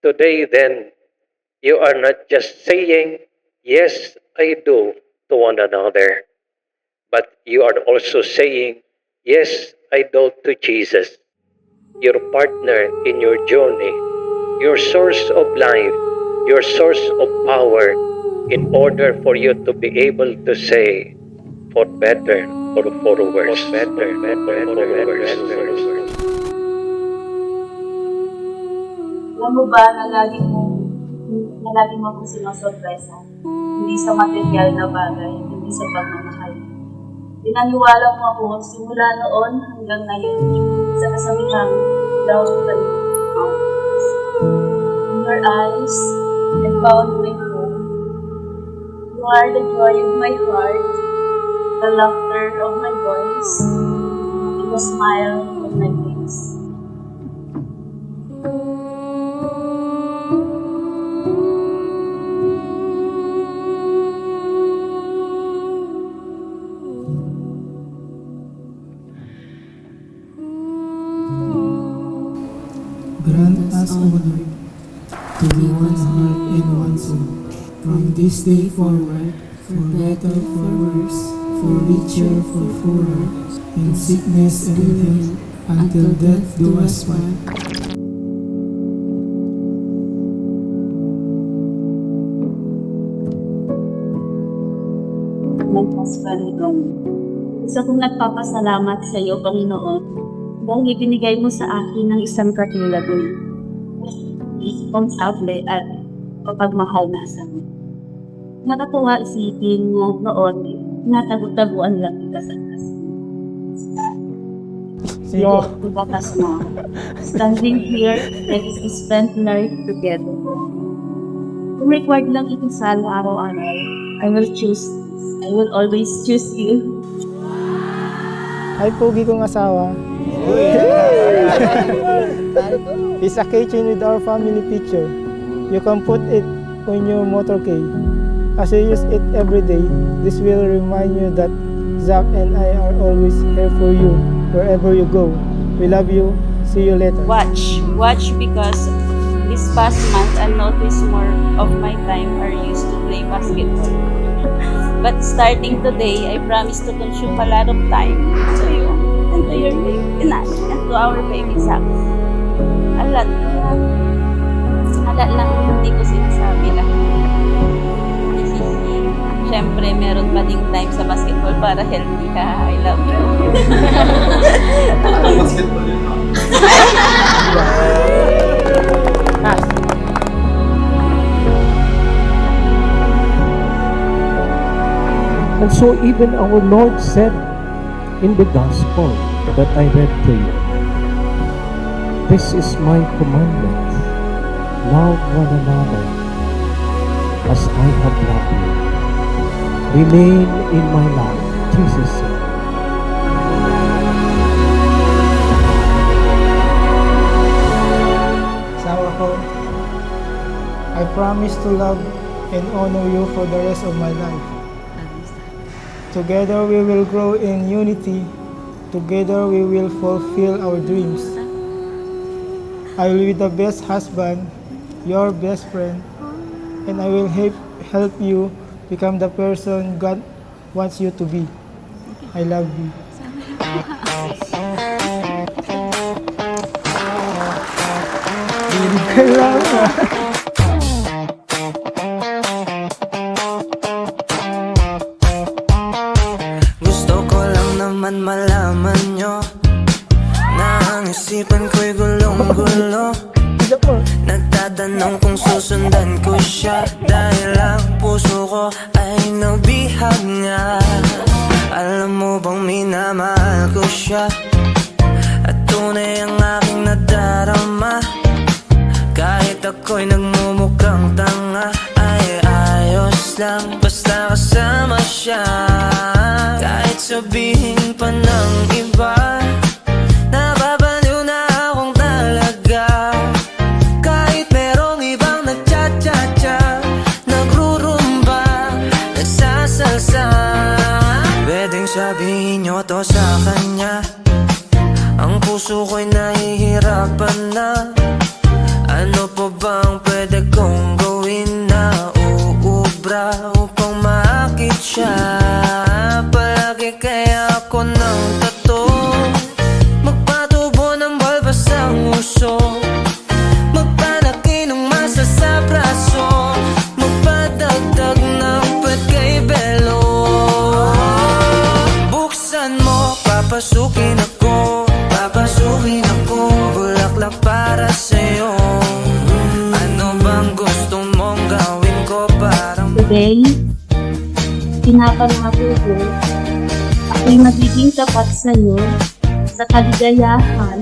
Today then, you are not just saying, yes, I do to one another, but you are also saying, yes, I do to Jesus, your partner in your journey, your source of life, your source of power, in order for you to be able to say, for better or for worse. For better or for worse. Alam mo ba na lagi mo akong sinosorpresa? Hindi sa material na bagay, hindi sa pagmamahal. Pinaniwala mo ako simula noon hanggang ngayon sa kasabihang love the mountains. In your eyes, I found my home. You are the joy of my heart, the laughter of my voice, and the smile of my face. Grant us, O Lord, to be one heart and one soul, from this day forward, for better, for worse, for richer, for poorer, in sickness and in health, until death do us part. Magpasparidong. Isa kong nagpapasalamat sa iyo, Panginoon, dahil ibinigay mo sa akin ng isang katulad mo. Responsable at kapagmahal na asawa. Nakatuwa isipin mo noon, natago-taguan lang kita sa kasi. Bakas mo. Standing here, ready to spend life together. Kung required lang ito sa araw-araw, I will always choose you. Ay, pogi kong asawa. It's a keychain with our family picture. You can put it on your motorcade. As you use it every day, this will remind you that Zach and I are always here for you, wherever you go. We love you. See you later. Watch because this past month I noticed more of my time are used to play basketball. But starting today, I promise to consume a lot of time to you and to your baby, and to our baby Zach. A lot lang hindi ko sinasabi lang. Siyempre, meron pa ding time sa basketball para healthy ka. I love you. Basketball yun, ha? And so even our Lord said in the gospel that I read to you, this is my commandment, love one another as I have loved you. Remain in my love, Jesus said. Asawa ko, I promise to love and honor you for the rest of my life. Together we will grow in unity. Together we will fulfill our dreams. I will be the best husband, your best friend, and I will help you become the person God wants you to be. I love you. Gusto ko lang naman malaman nyo na ang isipan ko'y gulong-gulo. Nagtatanong kung susundan ko siya dahil ang puso ko ay nabihag nga. Alam mo bang minamahal ko siya at tunay ang aking nadarama. Kahit ako'y nagmumukhang tanga, ay ayos lang basta kasama siya. Kahit sabihin pa ng iba, nababaliw na akong talaga. Kahit merong ibang nagcha-cha-cha, nagrurumba, nagsasalsa. Pwedeng sabihin nyo to sa kanya, ang puso ko'y nahihirapan na. Ano pa ba bang pwede kong gawin na uubra upang maakit siya? Palagi kaya ako ng tato, magpatubo ng balbas ang uso, magpanaki ng masa sa braso, magpadagdag ng pet kay Belo. Buksan mo, papasukin ako, bulaklak para sa'yo. Ano bang gusto mong gawin ko para Today, pinapangako ko, ako'y magiging tapat sa iyo sa kaligayahan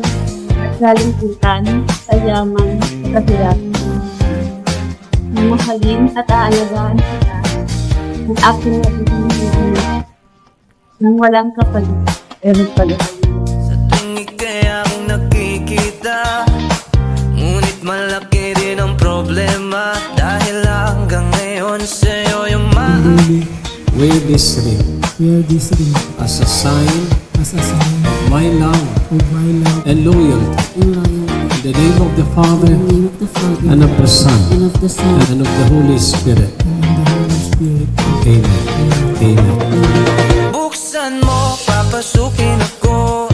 at kalimputan, sa yaman at kahirapan. Mamahalin at aalagaan kita ng aking magiging anak nang walang kapalit. sa tuwing ika'y aking nakikita? Ngunit malaki rin ang problema, dahil hanggang ngayon sa'yo yung Really, Wear this ring wear this ring as a sign as a sign of my love of my love and loyalty. and loyalty. In the name of the Father, In the name of the Father, and of the Son, and of the Son, and of the Holy Spirit. and of the Holy Spirit. Amen. Amen. buksan mo, papasukin ako,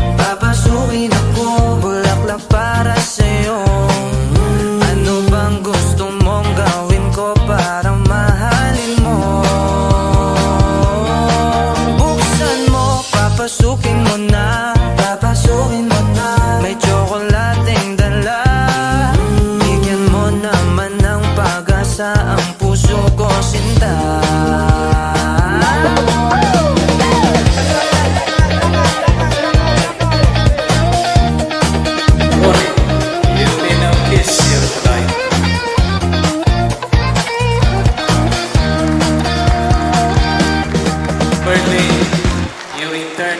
bulaklak para sa'yo. Ano bang gusto mong gawin ko para mahalin mo? Buksan mo, papasukin mo na, may tsokolating dala. Bigyan mo naman ng pag-asa ang puso ko, sinta. Thirdly, you in turn